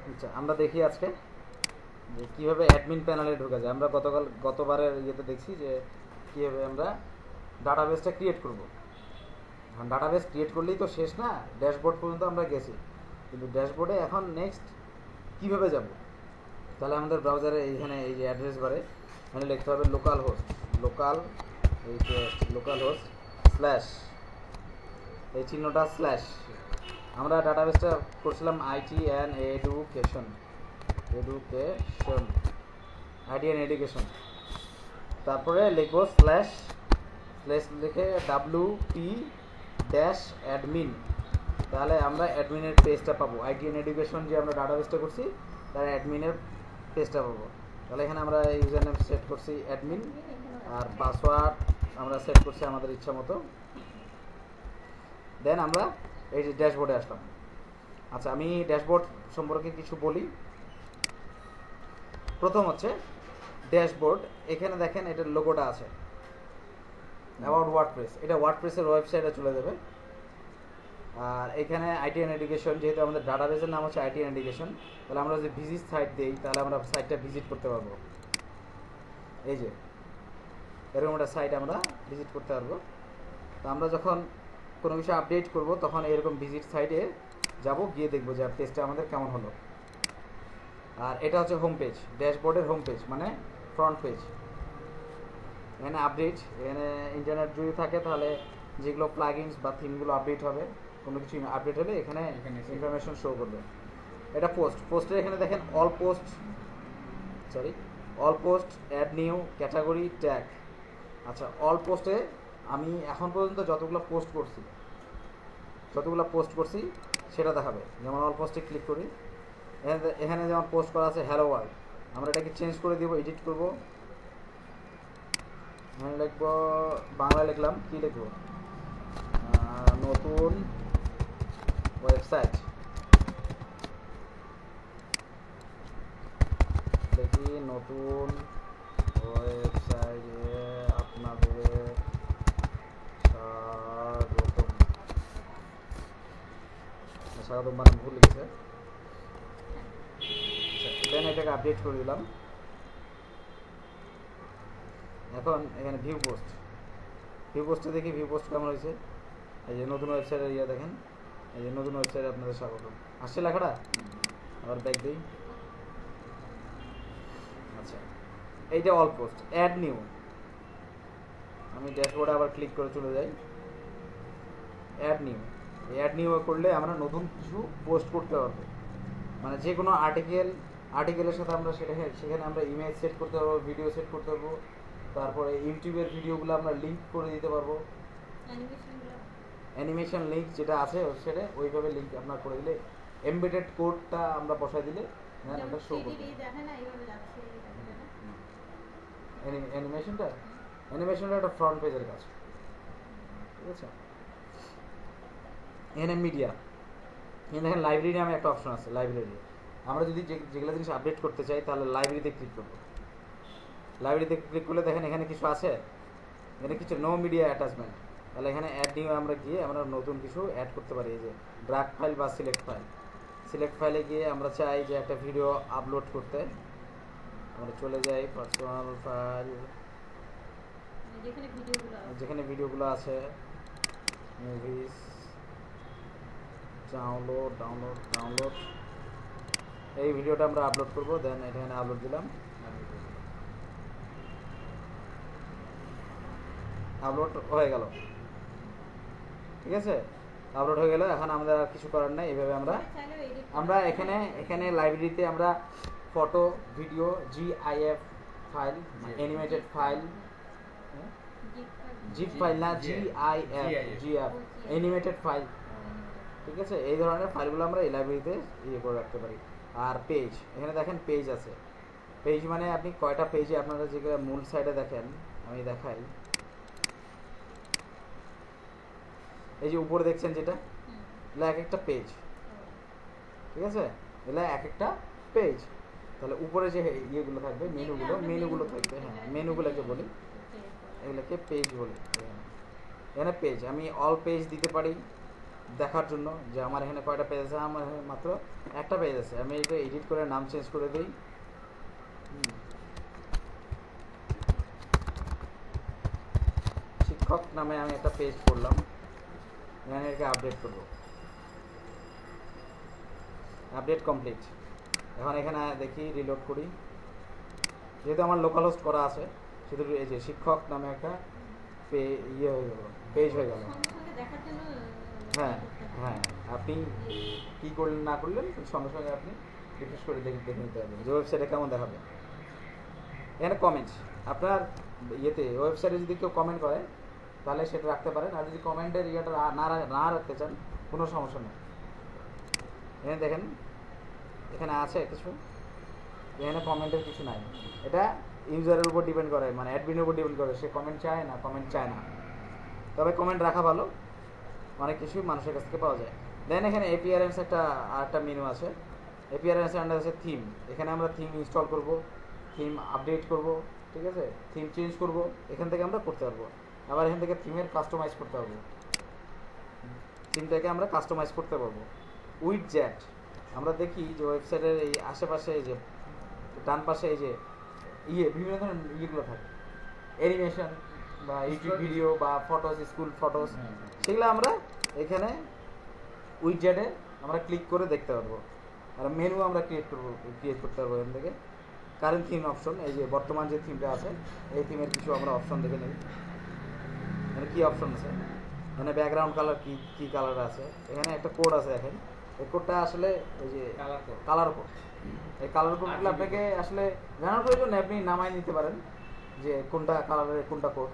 আচ্ছা, আমরা দেখি আজকে যে কীভাবে অ্যাডমিন প্যানেলে ঢোকা যায়। আমরা গতবারের ইয়েতে দেখছি যে কীভাবে আমরা ডাটাবেসটা ক্রিয়েট করব। ডাটাবেস ক্রিয়েট করলেই তো শেষ না, ড্যাশবোর্ড পর্যন্ত আমরা গেছি, কিন্তু ড্যাশবোর্ডে এখন নেক্সট কীভাবে যাব। তাহলে আমাদের ব্রাউজারে এইখানে এই যে অ্যাড্রেস বারে এখানে লিখতে হবে লোকাল হোস্ট স্ল্যাশ, এই চিহ্নটা স্ল্যাশ। আমরা ডাটাবেসটা করছিলাম আইটি অ্যান্ড এডুকেশন, তারপরে লিখবো স্ল্যাশ লিখে WP-admin, তাহলে আমরা অ্যাডমিনের পেজটা পাবো। আইটি অ্যান্ড এডুকেশন যে আমরা ডাটাবেসটা করছি তার অ্যাডমিনের পেজটা পাবো। তাহলে এখানে আমরা ইউজার নেম সেট করছি অ্যাডমিন, আর পাসওয়ার্ড আমরা সেট করছি আমাদের ইচ্ছা মতো। দেন আমরা এই যে ড্যাশবোর্ডে আসলাম। আচ্ছা, আমি ড্যাশবোর্ড সম্পর্কে কিছু বলি। প্রথম হচ্ছে ড্যাশবোর্ড, এখানে দেখেন এটার লোগোটা আছে অ্যাবাউট ওয়ার্ডপ্রেস, এটা ওয়ার্ডপ্রেসের ওয়েবসাইটে চলে যাবে। আর এখানে আইটি অ্যান্ড এডুকেশন, যেহেতু আমাদের ডাটাবেসের নাম হচ্ছে আইটি অ্যান্ড এডুকেশন, তাহলে আমরা যদি ভিজিট সাইট দিই তাহলে আমরা সাইটটা ভিজিট করতে পারবো। এই যে এরকম একটা সাইট আমরা ভিজিট করতে পারবো। তো আমরা যখন কোনো কিছু আপডেট করব তখন এরকম ভিজিট সাইটে যাব, গিয়ে দেখবো যে পেজটা আমাদের কেমন হলো। আর এটা হচ্ছে হোম পেজ, ড্যাশবোর্ডের হোম পেজ মানে ফ্রন্ট পেজ। এখানে আপডেট, এখানে ইন্টারনেট যদি থাকে তাহলে যেগুলো প্লাগইনস বা থিমগুলো আপডেট হবে, কোনো কিছু আপডেট হলে এখানে ইনফরমেশন শো করবে। এটা পোস্টের এখানে দেখেন all post, add new, category, tag. আচ্ছা, অল পোস্টে আমি এখন পর্যন্ত যতগুলো পোস্ট করছি সেটা দেখাবে। যেমন অল পোস্টে ক্লিক করি, এখানে যেমন পোস্ট করা আছে হ্যালো ওয়ার্ল্ড, আমরা এটাকে চেঞ্জ করে দিব, এডিট করব। আমি লিখবো বাংলা, লিখলাম কি লিখবো, নতুন ওয়েবসাইট, দেখি নতুন ওয়েবসাইটে আপনাদের স্বাগতম মানে ভুল লিখেছে। দেন এটাকে আপডেট করে দিলাম। এখন এখানে ভিউ পোস্টে দেখি ভিউ পোস্ট কেমন হয়েছে। এই যে নতুন ওয়েবসাইটের দেখেন, এই যে নতুন ওয়েবসাইটে আপনাদের স্বাগতম আসছে লেখাটা। আবার ব্যাক দিই। আচ্ছা, এইটা অল পোস্ট। অ্যাড নিউ, আমি ড্যাশবোর্ডে আবার ক্লিক করে চলে যাই। অ্যাড নিউ করলে আমরা নতুন কিছু পোস্ট করতে পারবো, মানে যে কোনো আর্টিকেলের সাথে আমরা সেখানে আমরা ইমেজ সেট করতে পারবো, ভিডিও সেট করতে পারবো। তারপরে ইউটিউবের ভিডিওগুলো আমরা লিঙ্ক করে দিতে পারবো, অ্যানিমেশন লিঙ্ক যেটা আছে ওয়েবসাইটে ওইভাবে লিঙ্ক আপনার করে দিলে, এমবেডেড কোডটা আমরা বসাই দিলে এটা শো করবে। অ্যানিমেশনটা একটা ফ্রন্ট পেজের কাজ, ঠিক আছে। এখানে মিডিয়া, এখানে দেখেন লাইব্রেরি নামে একটা অপশন আছে। লাইব্রেরি আমরা যদি যেগুলো জিনিস আপডেট করতে চাই তাহলে লাইব্রেরিতে ক্লিক করবো। লাইব্রেরিতে ক্লিক করলে দেখেন এখানে কিছু আছে, এখানে কিছু নো মিডিয়া অ্যাটাচমেন্ট, তাহলে এখানে অ্যাড নিউ আমরা গিয়ে আমরা নতুন কিছু অ্যাড করতে পারি। এই যে ড্রাগ ফাইল বা সিলেক্ট ফাইলে গিয়ে আমরা চাই যে একটা ভিডিও আপলোড করতে, আমরা চলে যাই পার্সোনাল ফাইল, যেখানে ভিডিওগুলো আছে, মুভিজ, ডাউনলোড, এই ভিডিওটা আমরা আপলোড করব। দেন এখানে আপলোড দিলাম, আপলোড হয়ে গেল, ঠিক আছে। আপলোড হয়ে গেল। এখন আমাদের আর কিছু করার নাই। এইভাবে আমরা এখানে লাইব্রেরিতে আমরা photo, video, GIF file, animated file, zip file না, GIF অ্যানিমেটেড ফাইল, ঠিক আছে। এই ধরনের ফাইলগুলো আমরা এই লাইব্রেরিতে করে রাখতে পারি। আর পেজ, এখানে দেখেন পেজ আছে। পেজ মানে আপনি কয়টা পেজে আপনারা যেগুলো মূল সাইডে দেখেন, আমি দেখাই। এই যে উপরে দেখছেন যেটা, এগুলো এক একটা পেজ, ঠিক আছে। এগুলো এক একটা পেজ। তাহলে উপরে যে ইয়েগুলো থাকবে, মেনুগুলো থাকবে, হ্যাঁ মেনুগুলোকে বলি, এগুলোকে পেজ বলি। এখানে পেজ, আমি অল পেজ দিতে পারি দেখার জন্য যে আমার এখানে কয়টা পেজ আছে। আমার এখানে মাত্র একটা পেজ আছে। আমি এটা এডিট করে নাম চেঞ্জ করে দিই। শিক্ষক নামে আমি একটা পেজ করলাম, এখানে এটাকে আপডেট করব। Update complete. এখন এখানে দেখি রিলোড করি, যেহেতু আমার লোকাল হোস্ট করা আছে শুধু এই যে শিক্ষক নামে একটা ইয়ে হয়ে গেল, পেজ হয়ে গেল। হ্যাঁ হ্যাঁ, আপনি কী করলেন না করলেন সঙ্গে সঙ্গে আপনি রিফ্রেশ করে দেখে নিতে পারবেন যে ওয়েবসাইটে কেমন দেখাবে। এখানে কমেন্ট, আপনার ইয়েতে ওয়েবসাইটে যদি কেউ কমেন্ট করে তাহলে সেটা রাখতে পারেন, আর যদি কমেন্টের ইয়েটা না রাখতে চান কোনো সমস্যা নেই। এখানে দেখেন এখানে আছে কিছু, এখানে কমেন্টের কিছু নাই। এটা ইউজারের উপর ডিপেন্ড করে, মানে অ্যাডমিনের উপর ডিপেন্ড করে, সে কমেন্ট চায় না কমেন্ট চায় না। তবে কমেন্ট রাখা ভালো, অনেক কিছুই মানুষের কাছ থেকে পাওয়া যায়। দেন এখানে এপিআরএমস একটা মেনু আছে। এপিআরএমসের আন্ডার আছে থিম। এখানে আমরা থিম ইনস্টল করব, থিম আপডেট করব, ঠিক আছে, থিম চেঞ্জ করব, এখান থেকে আমরা করতে পারবো। আবার এখান থেকে থিমের কাস্টমাইজ করতে পারবো, থিমটাকে আমরা কাস্টমাইজ করতে পারবো। উইডজেট, আমরা দেখি যে ওয়েবসাইটের এই আশেপাশে এই যে ডান পাশে এই যে বিভিন্ন ধরনের ইয়েগুলো থাকে, অ্যানিমেশন বা ইউটিউব ভিডিও বা ফটোস, স্কুল ফটোস, সেগুলো আমরা এখানে উইডজেটে আমরা ক্লিক করে দেখতে পারবো। আর মেনু আমরা ক্রিয়েট করতে পারবো এখান থেকে। কারেন্ট থিম অপশন, এই যে বর্তমান যে থিমটা আছে এই থিমের কিছু আমরা অপশন দেখে নেব। এখানে কী অপশন আছে, এখানে ব্যাকগ্রাউন্ড কালার কী কালার আছে, এখানে একটা কোড আছে দেখেন। এই কোডটা আসলে ওই যে কালার কোড, এই কালার কোডগুলো আপনাকে আসলে জানার প্রয়োজন নেই, আপনি নামায় নিতে পারেন যে কোনটা কালারের কোনটা কোড।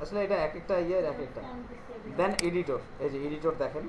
আসলে এটা এক একটা ইয়ের এক একটা। দেন এডিটর, এই যে এডিটর দেখেন,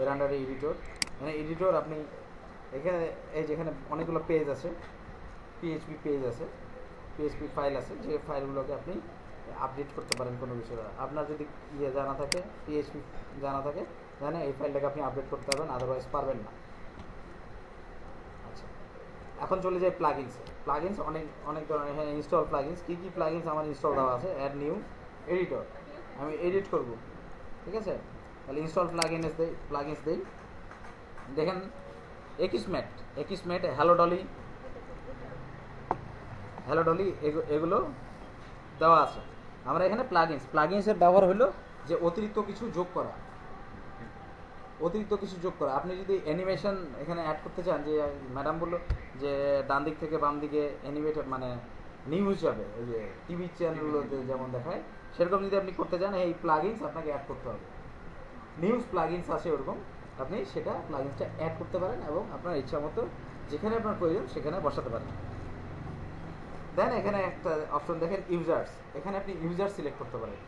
এর আন্ডারে এডিটর। মানে এডিটর আপনি এখানে এই যেখানে অনেকগুলো পেজ আছে, পিএইচপি পেজ আছে, পিএইচপি ফাইল আছে, যে ফাইলগুলোকে আপনি আপডেট করতে পারেন কোনো বিষয়ে। আপনার যদি জানা থাকে, পিএইচপি জানা থাকে, জানে এই ফাইলটাকে আপনি আপডেট করতে পারবেন, আদারওয়াইজ পারবেন না। আচ্ছা, এখন চলে যায় প্লাগইনসে। প্লাগইনস অনেক ধরনের, এখানে ইনস্টল প্লাগইনস, কী কী প্লাগইনস আমার ইনস্টল দেওয়া আছে। অ্যাড নিউ এডিটর, আমি এডিট করব, ঠিক আছে। তাহলে ইনস্টল প্লাগইনস দেই। দেখেন একিসমেট, হ্যালো ডলি এগুলো দেওয়া আছে। আমরা এখানে প্লাগইনসের ব্যবহার হলো যে অতিরিক্ত কিছু যোগ করা। আপনি যদি অ্যানিমেশন এখানে অ্যাড করতে চান, যে ম্যাডাম বললো যে ডান দিক থেকে বাম দিকে অ্যানিমেটেড, মানে নিউ হিসাবে ওই যে টিভি চ্যানেলগুলোতে যেমন দেখায়, সেরকম যদি আপনি করতে চান এই প্লাগইনস আপনাকে অ্যাড করতে হবে। নিউজ প্লাগইনস আছে ওরকম, আপনি সেটা প্লাগইনসটা অ্যাড করতে পারেন এবং আপনার ইচ্ছা মতো যেখানে আপনার প্রয়োজন সেখানে বসাতে পারেন। দেন এখানে একটা অপশন দেখেন ইউজার্স, এখানে আপনি ইউজার সিলেক্ট করতে পারেন,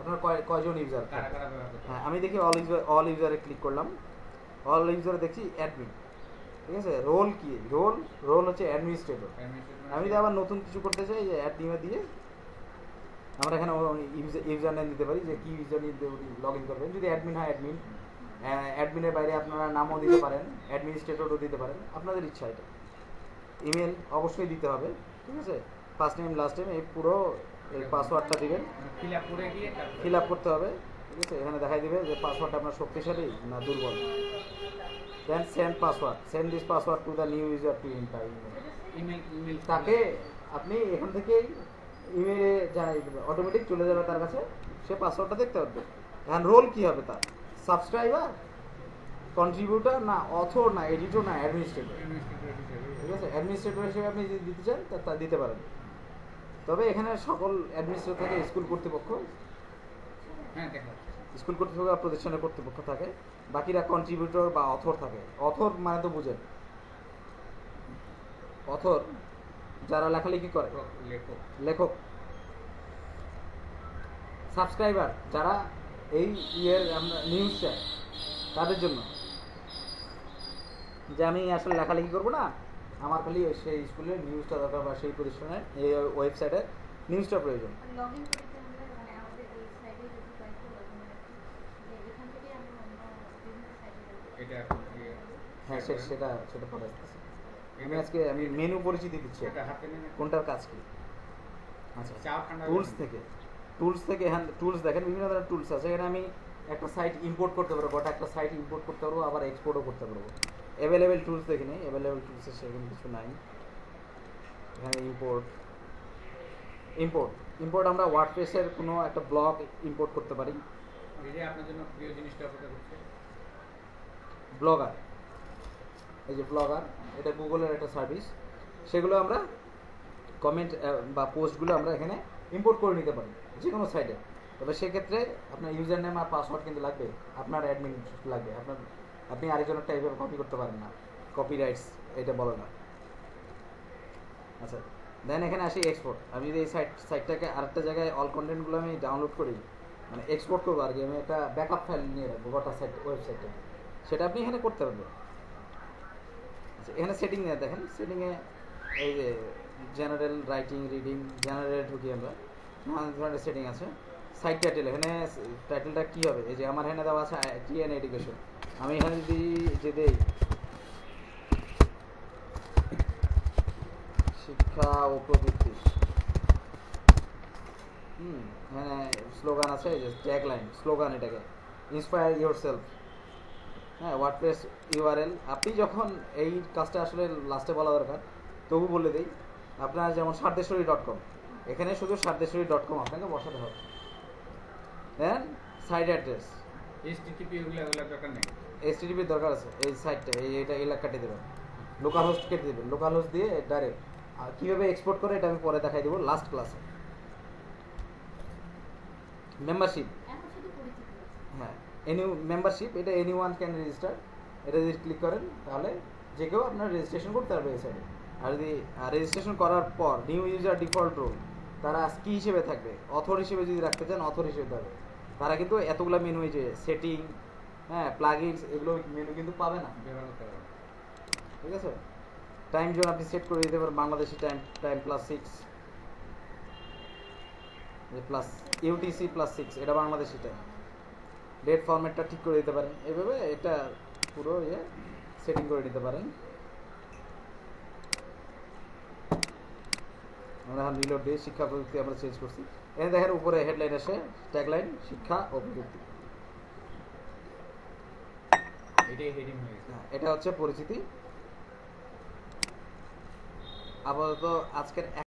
আপনার কয়জন ইউজার। হ্যাঁ, আমি দেখি অল ইউজারে ক্লিক করলাম। অল ইউজারে দেখছি অ্যাডমিন, ঠিক আছে। রোল কি, রোল হচ্ছে অ্যাডমিনিস্ট্রেটর। আমি যদি আবার নতুন কিছু করতে চাই, যে অ্যাড নিয়ে দিয়ে আমরা এখানে ইউজার নেম দিতে পারি, যে কি ইউজার নিয়ে লগ ইন করবেন। যদি অ্যাডমিন হয় অ্যাডমিন, অ্যাডমিনের বাইরে আপনারা নামও দিতে পারেন, অ্যাডমিনিস্ট্রেটরও দিতে পারেন, আপনাদের ইচ্ছা। এটা ইমেল অবশ্যই দিতে হবে, ঠিক আছে। ফার্স্ট নেম লাস্ট নেম, এই পুরো এই পাসওয়ার্ডটা দিবেন, ফিল আপ করতে হবে, ঠিক আছে। এখানে দেখাই দিবে যে পাসওয়ার্ডটা আপনার শক্তিশালী না দুর্বল। Then send this password to the new user to enter email. তাকে আপনি এখান থেকেই ইমেলে জানাই দেবে, অটোমেটিক চলে যাবে তার কাছে, সে পাসওয়ার্ডটা দেখতে পারবে। এখন রোল কি হবে তার, সাবস্ক্রাইবার, কন্ট্রিবিউটার, না অথর, না এডিটর, না অ্যাডমিনিস্ট্রেটর, ঠিক আছে। অ্যাডমিনিস্ট্রেটর হিসেবে আপনি যদি দিতে চান তা দিতে পারেন। তবে এখানে সকল অ্যাডমিনিস্ট্রেটর থাকে স্কুল কর্তৃপক্ষ, আর প্রতিষ্ঠানের কর্তৃপক্ষ থাকে, বাকিরা কন্ট্রিবিউটর বা অথর থাকে। অথর মানে তো বুঝেন, অথর যারা লেখালেখি করে, লেখক। সাবস্ক্রাইবার যারা এই আমরা নিউজ চাই তাদের জন্য, যে আমি আসলে লেখালেখি করবো না, আমার খালি সেই স্কুলের নিউজটা দরকার বা সেই প্রতিষ্ঠানের এই ওয়েবসাইটের নিউজটা প্রয়োজন। হ্যাঁ, সেটা পরে আসতেছে। আমি মেনু পরিচিতি দিচ্ছি, কোনটার কাজ কি। আচ্ছা চা ঠান্ডা টুলস থেকে হ্যাঁ টুলস দেখেন বিভিন্ন ধরনের টুলস আছে। এখানে আমি একটা সাইট ইম্পোর্ট করতে পারবো, গোটা একটা সাইট ইম্পোর্ট করতে পারবো, আবার এক্সপোর্টও করতে পারবো। অ্যাভেলেবেল টুলস দেখে নেই, অ্যাভেলেবেল টুলসের সেরকম কিছু নাই এখানে। ইম্পোর্ট ইম্পোর্ট ইম্পোর্ট আমরা ওয়ার্ডপ্রেসের কোনো একটা ব্লগ ইম্পোর্ট করতে পারি। এই যে আপনার জন্য প্রিয় জিনিসটা অপেক্ষা করছে, ব্লগার। এই যে ব্লগার, এটা গুগলের একটা সার্ভিস। সেগুলো আমরা কমেন্ট বা পোস্টগুলো আমরা এখানে ইম্পোর্ট করে নিতে পারি যে কোনো সাইটে। তবে সেক্ষেত্রে আপনার ইউজার নেম আর পাসওয়ার্ড কিন্তু লাগবে, আপনার অ্যাডমিন লাগবে। আপনি আরেকজনের টাইপের কপি করতে পারেন না, কপিরাইটস এটা বলে না। আচ্ছা দেন এখানে আসি এক্সপোর্ট। আমি যদি এই সাইটটাকে আরেকটা জায়গায় অল কন্টেন্টগুলো আমি ডাউনলোড করি, মানে এক্সপোর্ট করবো আর কি, আমি একটা ব্যাকআপ ফাইল নিয়ে রাখবো গোটা ওয়েবসাইটে, সেটা আপনি এখানে করতে পারবেন। আচ্ছা এখানে সেটিং নিয়ে দেখেন, সেটিংয়ে এই যে জেনারেল, রাইটিং, রিডিং, জেনারেল ঢুকি আমরা, নানান ধরনের সেটিং আছে। সাইট টাইটেল, এখানে টাইটেলটা কী হবে, এই যে আমার এখানে দেওয়া আছে টি এন এডুকেশন, আমি এখানে যদি যে দেই শিক্ষা ও প্রবৃত্তি, এখানে স্লোগান আছে, এই যে ট্যাগলাইন স্লোগান, এটাকে ইন্সপায়ার ইয়োর সেলফ। হ্যাঁ ওয়ার্ডপ্রেস ইউআরএল, আপনি যখন এই কাজটা আসলে লাস্টে বলা দরকার তবু বলে দিই, আপনার যেমন সারদেশ্বরী.com, এখানে শুধু সারদেশ্বরী.com আপনাকে বসাতে হবে। দেন সাইট অ্যাড্রেস, এইচটিটিপি এগুলো দরকার নেই, এইচটিটিপির দরকার আছে। এই সাইটটা এটা এলাকা কেটে দেবেন, লোকাল হোস্ট কেটে দেবেন, লোকাল হোস্ট দিয়ে ডাইরেক্ট। আর কীভাবে এক্সপোর্ট করে এটা আমি পরে দেখাই দেবো লাস্ট ক্লাসে। মেম্বারশিপ, হ্যাঁ এনি মেম্বারশিপ, এটা এনি ওয়ান ক্যান রেজিস্টার। এটা যদি ক্লিক করেন তাহলে যে কেউ আপনার রেজিস্ট্রেশন করতে পারবে এই সাইডে। আর যদি রেজিস্ট্রেশন করার পর নিউ ইউজার ডিফল্ট রোল, তারা কী হিসেবে থাকবে, অথর হিসেবে যদি রাখতে চান অথর হিসেবে থাকবে। তারা কিন্তু এতগুলো মেনু, এই যে সেটিং, হ্যাঁ প্লাগইনস, এগুলো মেনু কিন্তু পাবে না, ব্যবহার করতে পারবেন। ঠিক আছে। টাইম জোন আপনি সেট করে দিতে পারেন, বাংলাদেশি টাইম +6, প্লাস ইউটিসি +6, এটা বাংলাদেশি টাইম। ডেট ফরম্যাটটা ঠিক করে দিতে পারেন, এভাবে এটা পুরো সেটিং করে নিতে পারেন। আমরা এখন রিলোড দিয়ে শিক্ষা প্রযুক্তি আমরা চেঞ্জ করছি। এখানে দেখেন উপরে হেডলাইন আসে, ট্যাগলাইন শিক্ষা ও প্রযুক্তি, এটাই হেডিং হয়ে গেছে। এটা হচ্ছে পরিচিতি। আপাতত আজকের